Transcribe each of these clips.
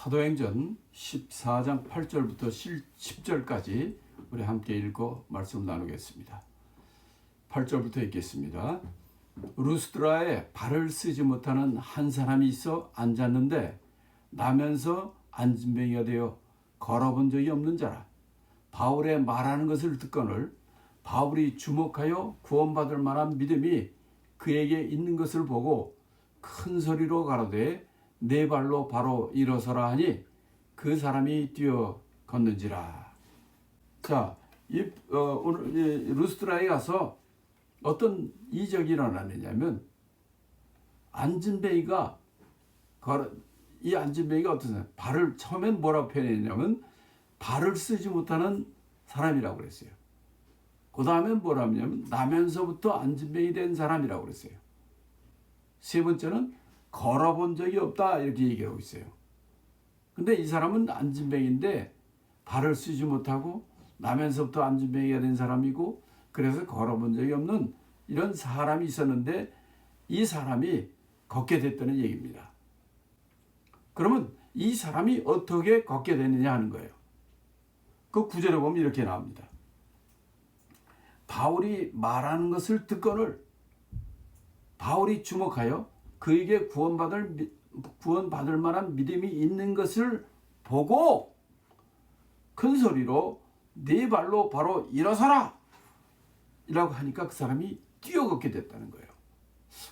사도행전 14장 8절부터 10절까지 우리 함께 읽고 말씀 나누겠습니다. 8절부터 읽겠습니다. 루스드라에 발을 쓰지 못하는 한 사람이 있어 앉았는데 나면서 안진뱅이가 되어 걸어본 적이 없는 자라. 바울의 말하는 것을 듣거늘 바울이 주목하여 구원받을 만한 믿음이 그에게 있는 것을 보고 큰 소리로 가로되 네 발로 바로 일어서라 하니 그 사람이 뛰어 걷는지라. 자, 오늘 루스드라에 가서 어떤 이적이 일어나느냐면 안진뱅이가 이 안진뱅이가 어떤 사람? 발을 처음엔 뭐라고 표현했냐면 발을 쓰지 못하는 사람이라고 그랬어요. 그 다음엔 뭐라고 하냐면 나면서부터 안진뱅이 된 사람이라고 그랬어요. 세 번째는 걸어본 적이 없다 이렇게 얘기하고 있어요. 근데 이 사람은 안진뱅이인데 발을 쓰지 못하고 나면서부터 안진뱅이가 된 사람이고 그래서 걸어본 적이 없는 이런 사람이 있었는데 이 사람이 걷게 됐다는 얘기입니다. 그러면 이 사람이 어떻게 걷게 됐느냐 하는 거예요. 그 구절에 보면 이렇게 나옵니다. 바울이 말하는 것을 듣거늘 바울이 주목하여 그에게 구원받을 만한 믿음이 있는 것을 보고 큰 소리로 네 발로 바로 일어서라 이라고 하니까 그 사람이 뛰어걷게 됐다는 거예요.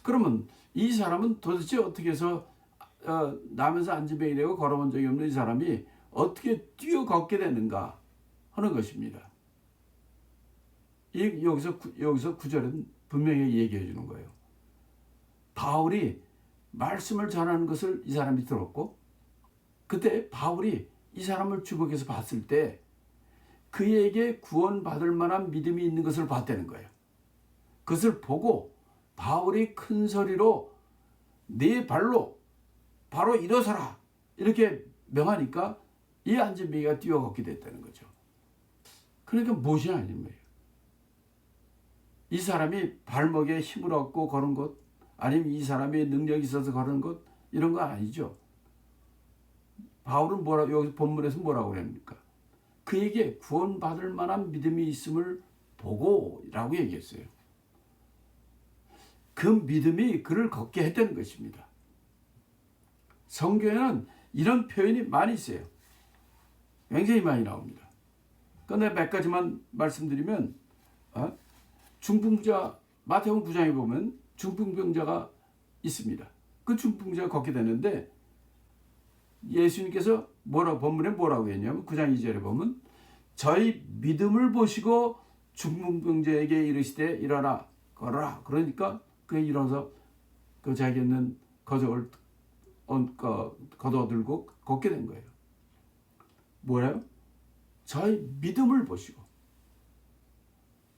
그러면 이 사람은 도대체 어떻게 해서 나면서 안진뱅이 되고 걸어본 적이 없는 이 사람이 어떻게 뛰어걷게 되는가 하는 것입니다. 여기서 구절은 분명히 얘기해 주는 거예요. 바울이 말씀을 전하는 것을 이 사람이 들었고 그때 바울이 이 사람을 주목해서 봤을 때 그에게 구원받을 만한 믿음이 있는 것을 봤다는 거예요. 그것을 보고 바울이 큰 소리로 네 발로 바로 일어서라 이렇게 명하니까 이 안진뱅이가 뛰어걷게 됐다는 거죠. 그러니까 무엇이 아닌 거예요. 이 사람이 발목에 힘을 얻고 걸은 것 아니면 이 사람의 능력이 있어서 걸은 것 이런 거 아니죠. 바울은 여기 본문에서 뭐라고 그럽니까? 그에게 구원받을 만한 믿음이 있음을 보고 라고 얘기했어요. 그 믿음이 그를 걷게 했다는 것입니다. 성경에는 이런 표현이 많이 있어요. 굉장히 많이 나옵니다. 그런데 몇 가지만 말씀드리면 중풍자 마태복음 9장에 보면 중풍병자가 있습니다. 그 중풍자가 걷게 되는데 예수님께서 본문에 뭐라고 했냐면 9장 2절에 보면 저희 믿음을 보시고 중풍병자에게 이르시되 일어나 걸어라. 그러니까 그게 일어서 그 자기 있는 거적을 걷어들고 걷게 된 거예요. 뭐래요? 저희 믿음을 보시고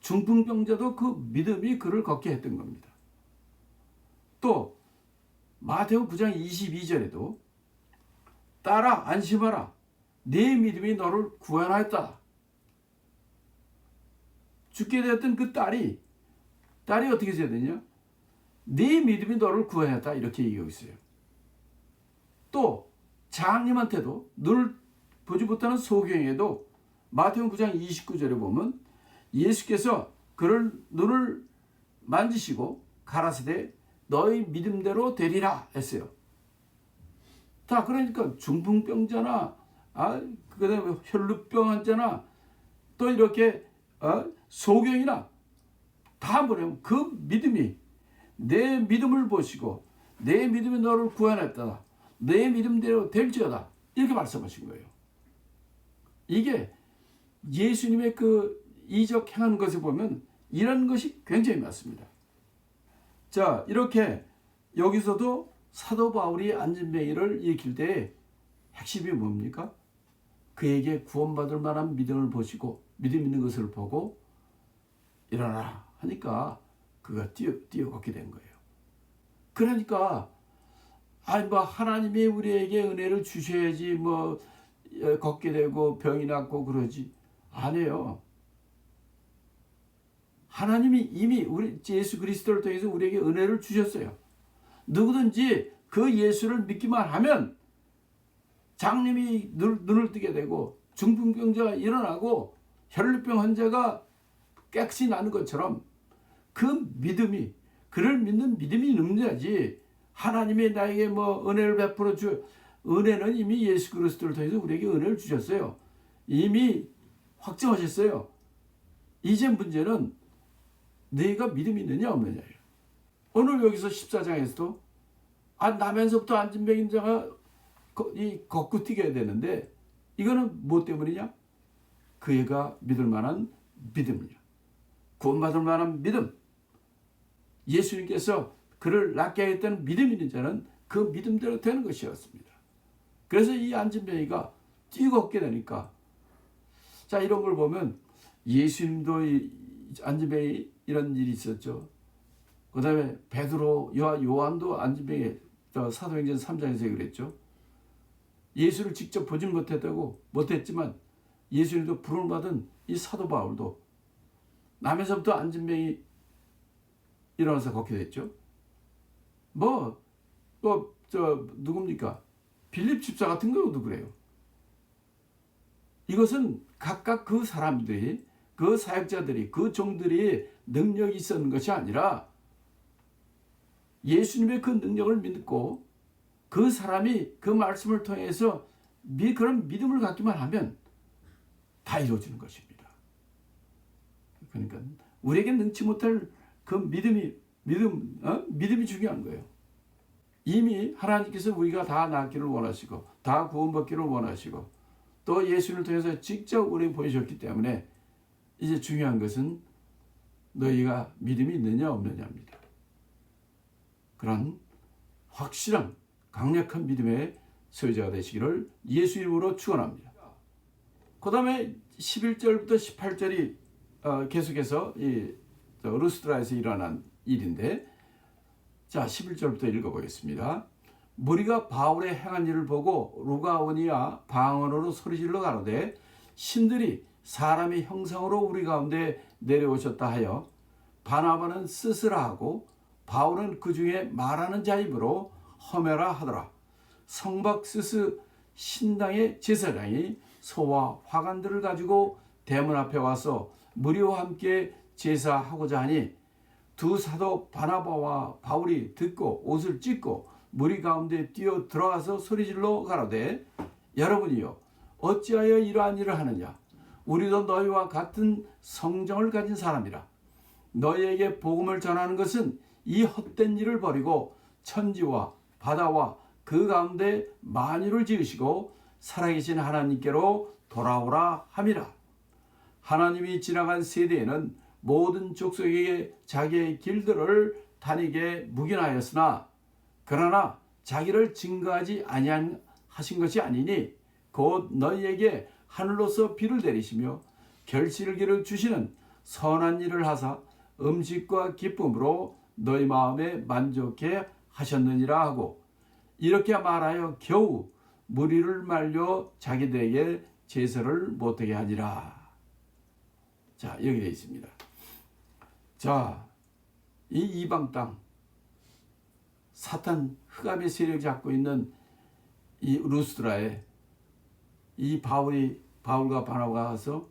중풍병자도 그 믿음이 그를 걷게 했던 겁니다. 또 마태복음 9장 22절에도 딸아 안심하라 네 믿음이 너를 구원하였다. 죽게 되었던 그 딸이 어떻게 해야 되냐? 네 믿음이 너를 구원했다 이렇게 얘기하고 있어요. 또 장님한테도 눈을 보지 못하는 소경에도 마태복음 9장 29절에 보면 예수께서 그를 눈을 만지시고 가라사대 너희 믿음대로 되리라 했어요. 다 그러니까 중풍병자나 그다음에 혈루병 환자나 또 이렇게 소경이나 다 뭐냐면 그 믿음이 내 믿음을 보시고 내 믿음이 너를 구원했다. 내 믿음대로 될지어다. 이렇게 말씀하신 거예요. 이게 예수님의 그 이적 행하는 것을 보면 이런 것이 굉장히 많습니다. 자, 이렇게 여기서도 사도 바울이 안진뱅이를 일으킬 때 핵심이 뭡니까? 그에게 구원받을 만한 믿음을 보시고 믿음 있는 것을 보고 일어나라 하니까 그가 뛰어걷게 된 거예요. 그러니까 하나님이 우리에게 은혜를 주셔야지 걷게 되고 병이 낫고 그러지 아니에요. 하나님이 이미 우리 예수 그리스도를 통해서 우리에게 은혜를 주셨어요. 누구든지 그 예수를 믿기만 하면 장님이 눈을 뜨게 되고 중풍병자가 일어나고 혈루병 환자가 깨끗이 나는 것처럼 그 믿음이, 그를 믿는 믿음이 능력이지, 하나님이 나에게 뭐 은혜를 베풀어 주, 은혜는 이미 예수 그리스도를 통해서 우리에게 은혜를 주셨어요. 이미 확정하셨어요. 이제 문제는 너희가 믿음이 있느냐 없느냐예요. 오늘 여기서 14장에서도 나면서부터 안진병인 자가 걷고 뛰게 되는데, 이거는 무엇 때문이냐? 그 애가 믿을 만한 믿음이냐, 구원받을 만한 믿음. 예수님께서 그를 낫게 하겠다는 믿음 있는 자는 그 믿음대로 되는 것이었습니다. 그래서 이 안진병이가 뛰고 걷게 되니까, 자, 이런 걸 보면 예수님도 안진병이 이런 일이 있었죠. 그 다음에 베드로, 요한도 안진병에 사도행전 3장에서 그랬죠. 예수를 직접 보진 못했지만 예수님도 부름을 받은 이 사도 바울도 남에서부터 안진병이 일어나서 걷게 됐죠. 누굽니까? 빌립 집사 같은 경우도 그래요. 이것은 각각 그 사람들이, 그 사역자들이, 그 종들이 능력이 있었는 것이 아니라 예수님의 그 능력을 믿고 그 사람이 그 말씀을 통해서 그런 믿음을 갖기만 하면 다 이루어지는 것입니다. 그러니까 우리에게 능치 못할 그 믿음이 중요한 거예요. 이미 하나님께서 우리가 다 낫기를 원하시고 다 구원받기를 원하시고 또 예수를 통해서 직접 우리에게 보여주셨기 때문에 이제 중요한 것은 너희가 믿음이 있느냐 없느냐입니다. 그런 확실한 강력한 믿음의 소유자가 되시기를 예수 이름으로 축원합니다. 그 다음에 11절부터 18절이 계속해서 루스드라에서 일어난 일인데, 자, 11절부터 읽어보겠습니다. 무리가 바울의 행한 일을 보고 루가오니아 방언으로 소리질러 가로되 신들이 사람의 형상으로 우리 가운데 내려오셨다 하여 바나바는 스스라 하고 바울은 그 중에 말하는 자이므로 허메라 하더라. 성박스스 신당의 제사장이 소와 화관들을 가지고 대문 앞에 와서 무리와 함께 제사하고자 하니 두 사도 바나바와 바울이 듣고 옷을 찢고 무리 가운데 뛰어 들어가서 소리질러 가로되 여러분이요 어찌하여 이러한 일을 하느냐? 우리도 너희와 같은 성정을 가진 사람이라. 너희에게 복음을 전하는 것은 이 헛된 일을 버리고 천지와 바다와 그 가운데 만유를 지으시고 살아계신 하나님께로 돌아오라 함이라. 하나님이 지나간 세대에는 모든 족속에게 자기의 길들을 다니게 묵인하였으나 그러나 자기를 증거하지 아니하신 것이 아니니 곧 너희에게 하늘로서 비를 내리시며 결실기를 주시는 선한 일을 하사 음식과 기쁨으로 너희 마음에 만족해 하셨느니라 하고 이렇게 말하여 겨우 무리를 말려 자기들에게 제사를 못하게 하니라. 자, 여기 되어 있습니다. 자, 이 이방 땅 사탄 흑암의 세력이 잡고 있는 이 루스드라에 이 바울과 바나바가 가서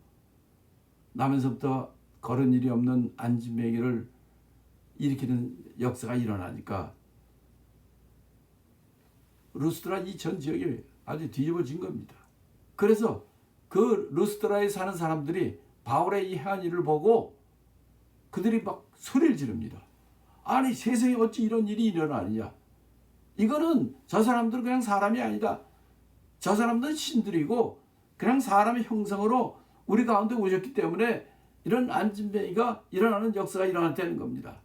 나면서부터 걸은 일이 없는 안진뱅이를 일으키는 역사가 일어나니까 루스드라 이 전 지역이 아주 뒤집어진 겁니다. 그래서 그 루스드라에 사는 사람들이 바울의 이 행한 일을 보고 그들이 막 소리를 지릅니다. 아니 세상에 어찌 이런 일이 일어나느냐. 이거는 저 사람들은 그냥 사람이 아니다. 저 사람들은 신들이고 그냥 사람의 형상으로 우리 가운데 오셨기 때문에 이런 안진뱅이가 일어나는 역사가 일어났다는 겁니다.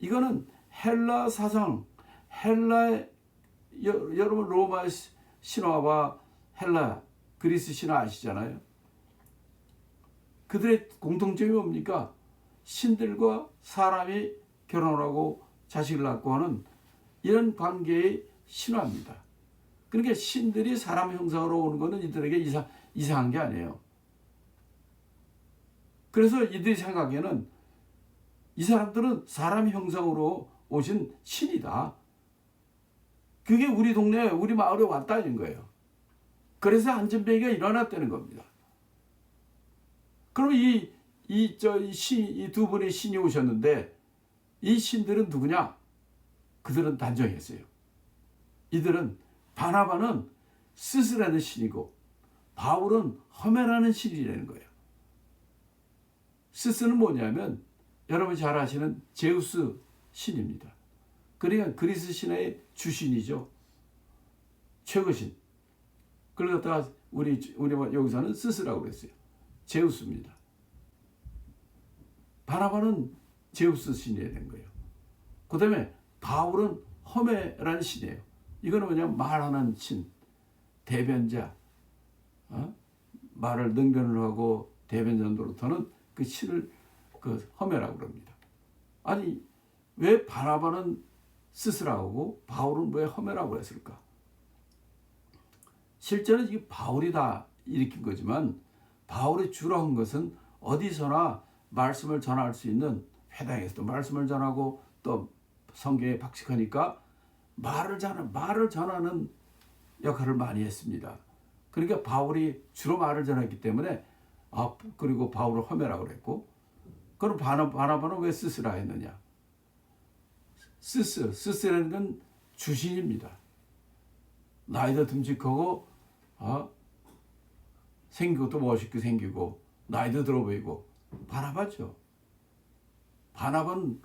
이거는 헬라 사상, 여러분 로마 신화와 헬라 그리스 신화 아시잖아요. 그들의 공통점이 뭡니까? 신들과 사람이 결혼을 하고 자식을 낳고 하는 이런 관계의 신화입니다. 그러니까 신들이 사람 형상으로 오는 것은 이들에게 이상한 게 아니에요. 그래서 이들이 생각에는 이 사람들은 사람 형상으로 오신 신이다. 그게 우리 동네에 우리 마을에 왔다는 거예요. 그래서 안전병기가 일어났다는 겁니다. 그럼 이 두 분의 신이 오셨는데 이 신들은 누구냐? 그들은 단정했어요. 이들은 바나바는 스스라는 신이고 바울은 허메라는 신이라는 거예요. 스스는 뭐냐면 여러분 잘 아시는 제우스 신입니다. 그러니까 그리스 신의 주신이죠. 최고신. 그걸 갖다가 우리 여기서는 스스라고 그랬어요. 제우스입니다. 바나바는 제우스 신이어야 된 거예요. 그 다음에 바울은 허메라는 신이에요. 이거는 뭐냐면 말하는 신, 대변자, 말을 능변을 하고 대변자 노릇하는 그 신을 그 허메라고 그럽니다. 아니 왜 바나바는 스스라고 하고 바울은 왜 허메라고 했을까? 실제는 이게 바울이 다 일으킨 거지만 바울이 주로 한 것은 어디서나 말씀을 전할 수 있는 회당에서도 말씀을 전하고 또 성경에 박식하니까 말을 전하는 역할을 많이 했습니다. 그러니까 바울이 주로 말을 전했기 때문에 그리고 바울을 허메라고 그랬고 그럼 바나바는 왜 스스라 했느냐? 스스라는 건 주신입니다. 나이도 듬직하고 생긴 것도 멋있게 생기고 나이도 들어 보이고 바나바죠. 바나바는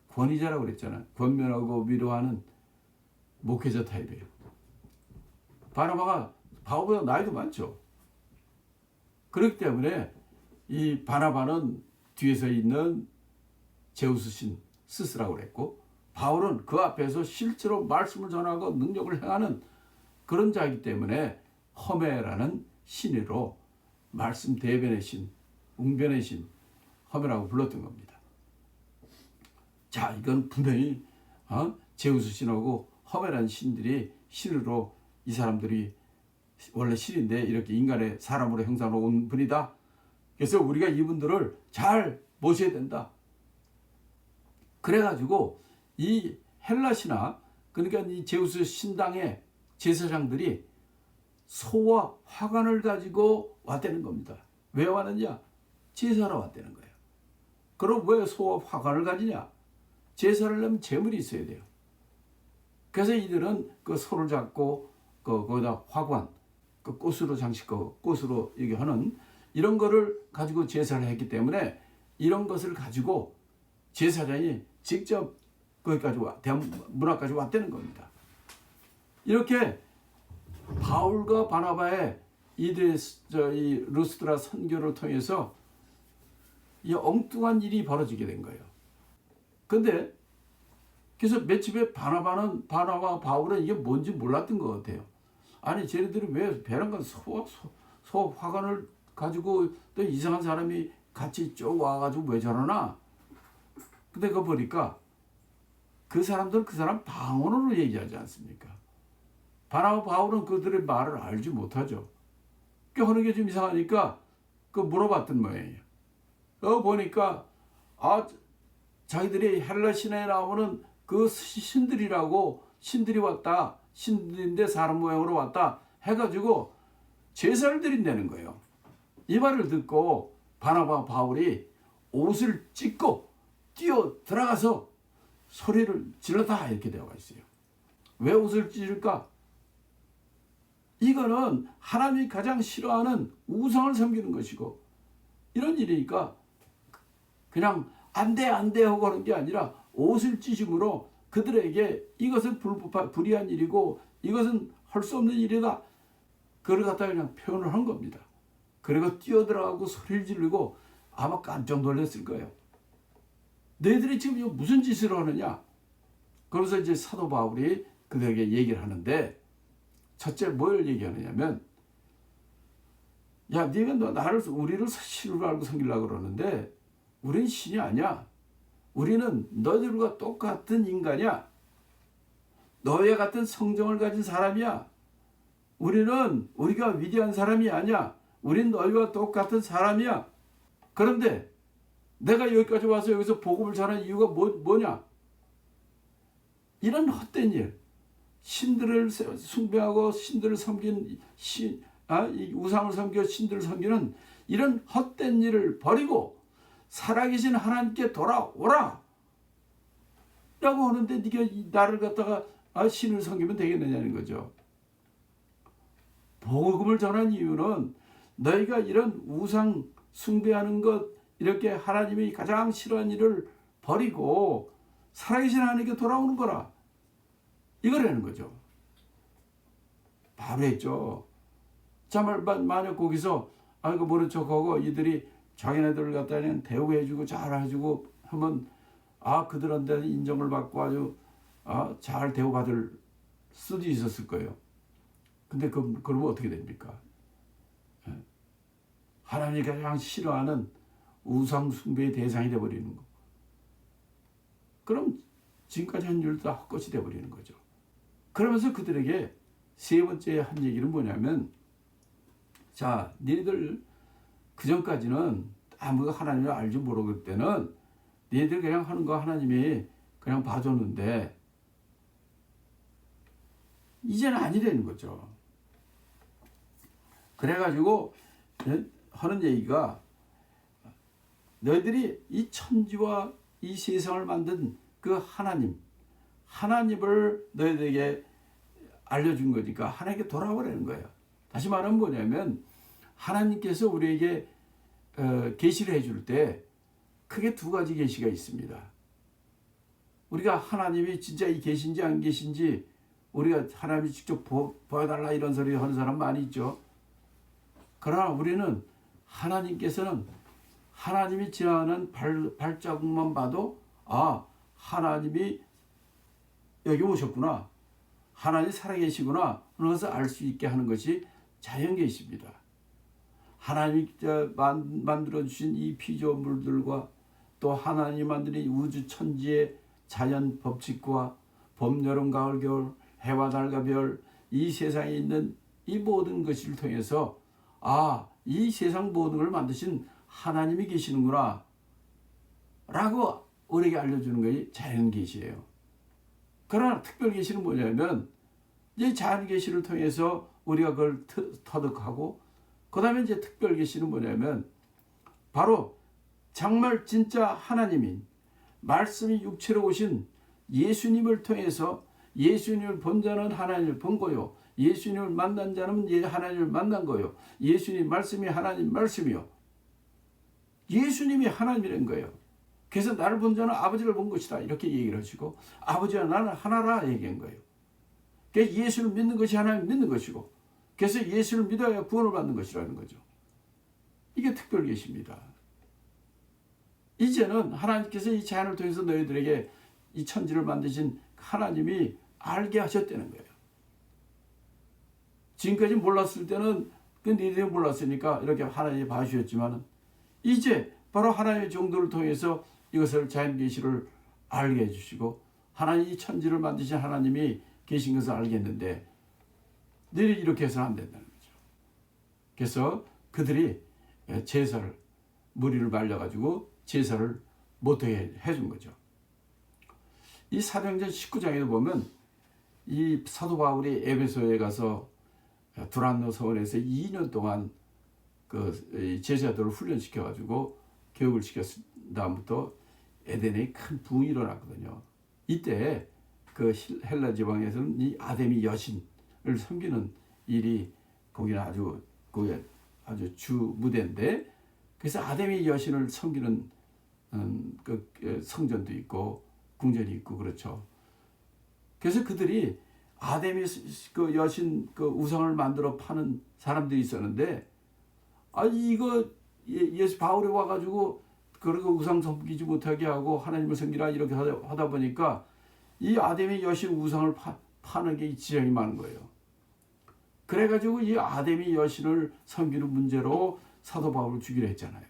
권위자라고 그랬잖아요. 권면하고 위로하는 목회자 타입이에요. 바나바가 바울보다 나이도 많죠. 그렇기 때문에 이 바나바는 뒤에서 있는 제우스 신 스스라고 그랬고 바울은 그 앞에서 실제로 말씀을 전하고 능력을 행하는 그런 자이기 때문에 허메라는 신으로 말씀 대변의 신, 웅변의 신 허메라고 불렀던 겁니다. 자, 이건 분명히 제우스 신하고 허메라는 신들이 신으로 이 사람들이 원래 신인데 이렇게 인간의 사람으로 형상으로 온 분이다. 그래서 우리가 이분들을 잘 모셔야 된다. 그래가지고 이 헬라 신화 그러니까 이 제우스 신당의 제사장들이 소와 화관을 가지고 왔다는 겁니다. 왜 왔느냐? 제사하러 왔다는 거예요. 그럼 왜 소와 화관을 가지냐? 제사를 하려면 제물이 있어야 돼요. 그래서 이들은 그 소를 잡고 거기다 화관, 그 꽃으로 장식하고 꽃으로 이게 하는 이런 거를 가지고 제사를 했기 때문에 이런 것을 가지고 제사장이 직접 거기까지 문 앞까지 왔다는 겁니다. 이렇게 바울과 바나바의 이 루스드라 선교를 통해서 이 엉뚱한 일이 벌어지게 된 거예요. 근데 그래서 며칠 바나바 바울은 이게 뭔지 몰랐던 것 같아요. 아니 쟤네들이 왜 베란간 소 화관을 가지고 또 이상한 사람이 같이 쭉 와가지고 왜 저러나? 근데 그거 보니까 그 사람들은 그 사람 방언으로 얘기하지 않습니까? 바나바 바울은 그들의 말을 알지 못하죠. 그 하는 게 좀 이상하니까 그 물어봤던 모양이에요. 보니까 자기들이 헬라 신화에 나오는 그 신들이라고 신들이 왔다. 신들인데 사람 모양으로 왔다. 해가지고 제사를 드린다는 거예요. 이 말을 듣고 바나바 바울이 옷을 찢고 뛰어 들어가서 소리를 질렀다 이렇게 되어 있어요. 왜 옷을 찢을까? 이거는 하나님이 가장 싫어하는 우상을 섬기는 것이고 이런 일이니까 그냥 안 돼 하고 하는 게 아니라 옷을 찢음으로 그들에게 이것은 불의한 일이고 이것은 할 수 없는 일이다. 그걸 갖다 그냥 표현을 한 겁니다. 그리고 뛰어들어가고 소리를 지르고 아마 깜짝 놀랐을 거예요. 너희들이 지금 무슨 짓을 하느냐? 그러면서 이제 사도 바울이 그들에게 얘기를 하는데 첫째 뭘 얘기하느냐면 야 네가 우리를 신으로 알고 섬기려고 그러는데 우린 신이 아니야. 우리는 너희들과 똑같은 인간이야. 너희와 같은 성정을 가진 사람이야. 우리가 위대한 사람이 아니야. 우린 너희와 똑같은 사람이야. 그런데 내가 여기까지 여기서 복음을 전하는 이유가 뭐냐? 이런 헛된 일. 신들을 숭배하고 신들을 섬긴 이 우상을 섬겨 신들을 섬기는 이런 헛된 일을 버리고 살아계신 하나님께 돌아오라 라고 하는데 네가 나를 갖다가 신을 섬기면 되겠느냐는 거죠. 복음을 전한 이유는 너희가 이런 우상 숭배하는 것, 이렇게 하나님이 가장 싫어하는 일을 버리고 살아계신 하나님께 돌아오는 거라, 이거라는 거죠. 바로 했죠. 정말 만약 거기서 이거 모른 척하고 이들이 자기네들을 갖다 그냥 대우해주고 잘해주고 하면 그들한테 인정을 받고 아주 잘 대우받을 수도 있었을 거예요. 근데 그러면 어떻게 됩니까? 하나님이 가장 싫어하는 우상 숭배의 대상이 되어버리는 거. 그럼 지금까지 한 일도 다 헛것이 되어버리는 거죠. 그러면서 그들에게 세 번째 한 얘기는 뭐냐면, 자, 너희들 그전까지는 아무가 하나님을 알지 모르기 때는 너희들 그냥 하는 거 하나님이 그냥 봐줬는데 이제는 아니라는 거죠. 그래가지고 하는 얘기가, 너희들이 이 천지와 이 세상을 만든 그 하나님을 너희들에게 알려준 거니까 하나님께 돌아오라는 거예요. 다시 말하면 뭐냐면, 하나님께서 우리에게 계시를 해줄 때 크게 두 가지 계시가 있습니다. 우리가 하나님이 진짜 이 계신지 안 계신지 우리가 하나님이 직접 보여달라 이런 소리 하는 사람 많이 있죠. 그러나 우리는 하나님께서는 하나님이 지나가는 발자국만 봐도 하나님이 여기 오셨구나, 하나님이 살아계시구나 하는 것을 알 수 있게 하는 것이 자연계시입니다. 하나님이 만들어주신 이 피조물들과 또 하나님이 만든 우주 천지의 자연 법칙과 봄, 여름, 가을, 겨울, 해와 달과 별, 이 세상에 있는 이 모든 것을 통해서 이 세상 모든 걸 만드신 하나님이 계시는구나 라고 우리에게 알려주는 것이 자연계시예요. 그러나 특별계시는 뭐냐면, 이 자연계시를 통해서 우리가 그걸 터득하고, 그 다음에 이제 특별계시는 뭐냐면, 바로 정말 진짜 하나님인 말씀이 육체로 오신 예수님을 통해서 예수님을 본 자는 하나님을 본 거요, 예수님을 만난 자는 하나님을 만난 거요, 예수님 말씀이 하나님 말씀이요, 예수님이 하나님이라는 거예요. 그래서 나를 본 자는 아버지를 본 것이다 이렇게 얘기를 하시고, 아버지와 나는 하나라 얘기한 거예요. 그래서 예수를 믿는 것이 하나님 믿는 것이고, 그래서 예수를 믿어야 구원을 받는 것이라는 거죠. 이게 특별계시입니다. 이제는 하나님께서 이 자연을 통해서 너희들에게 이 천지를 만드신 하나님이 알게 하셨다는 거예요. 지금까지 몰랐을 때는 너희들이 몰랐으니까 이렇게 하나님이 봐주셨지만, 이제 바로 하나님의 종도를 통해서 이것을 자연계시를 알게 해주시고, 하나님 이 천지를 만드신 하나님이 계신 것을 알겠는데 너희들이 이렇게 해서는 안 된다는 거죠. 그래서 그들이 제사를, 무리를 말려가지고 제사를 못하게 해준 거죠. 이 사도행전 19장에도 보면 이 사도 바울이 에베소에 가서 두란노 서원에서 2년 동안 그 제자들을 훈련시켜가지고 교육을 시켰을 다음부터 에덴에 큰 부흥이 일어났거든요. 이때 그 헬라 지방에서는 이 아데미 여신을 섬기는 일이 거기는 아주 주 무대인데, 그래서 아데미 여신을 섬기는 그 성전도 있고 궁전이 있고 그렇죠. 그래서 그들이 아데미 그 여신 그 우상을 만들어 파는 사람들이 있었는데, 이거 예수 바울이 와가지고 그리고 우상 섬기지 못하게 하고 하나님을 섬기라 이렇게 하다 보니까 이 아데미 여신 우상을 파는 게 지장이 많은 거예요. 그래가지고 이 아데미 여신을 섬기는 문제로 사도 바울을 죽이려 했잖아요.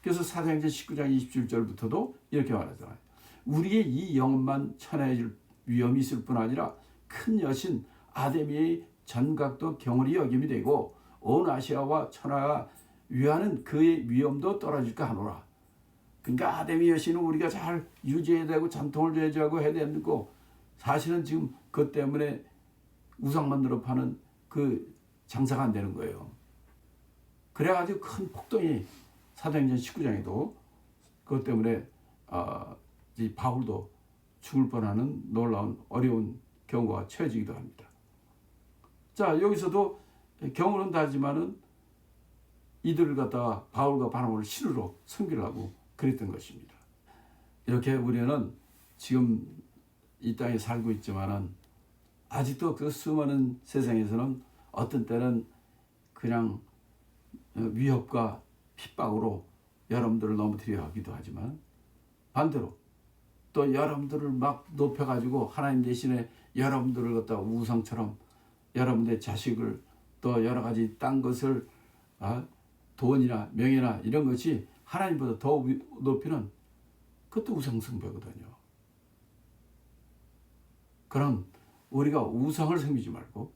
그래서 사도행전 19장 27절부터도 이렇게 말하잖아요. 우리의 이 영혼만 천하해질 위험이 있을 뿐 아니라 큰 여신 아데미의 전각도 경홀히 여김이 되고 온 아시아와 천하가 위하는 그의 위험도 떨어질까 하노라. 그러니까 아데미 여신은 우리가 잘 유지해야 되고 전통을 유지하고 해야 되고, 사실은 지금 그것 때문에 우상 만들어 파는 그 장사가 안 되는 거예요. 그래가지고 큰 폭동이 사도행전 19장에도 그것 때문에 이 바울도 죽을 뻔하는 놀라운 어려운 경우가 처해지기도 합니다. 자, 여기서도 경우는 다르지만은 이들을 갖다가 바울과 바나바를 신으로 섬기려고 그랬던 것입니다. 이렇게 우리는 지금 이 땅에 살고 있지만은 아직도 그 수많은 세상에서는 어떤 때는 그냥 위협과 핍박으로 여러분들을 넘어뜨려 하기도 하지만 반대로 또 여러분들을 막 높여가지고 하나님 대신에 여러분들을 갖다 우상처럼 여러분들의 자식을 또 여러 가지 딴 것을 돈이나 명예나 이런 것이 하나님보다 더 높이는 그것도 우상숭배거든요. 그럼 우리가 우상을 섬기지 말고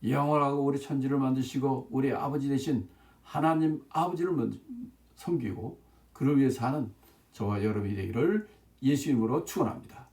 영원하고 우리 천지를 만드시고 우리 아버지 되신 하나님 아버지를 먼저 섬기고 그를 위해 사는 저와 여러분이 되기를 예수 이름으로 축원합니다.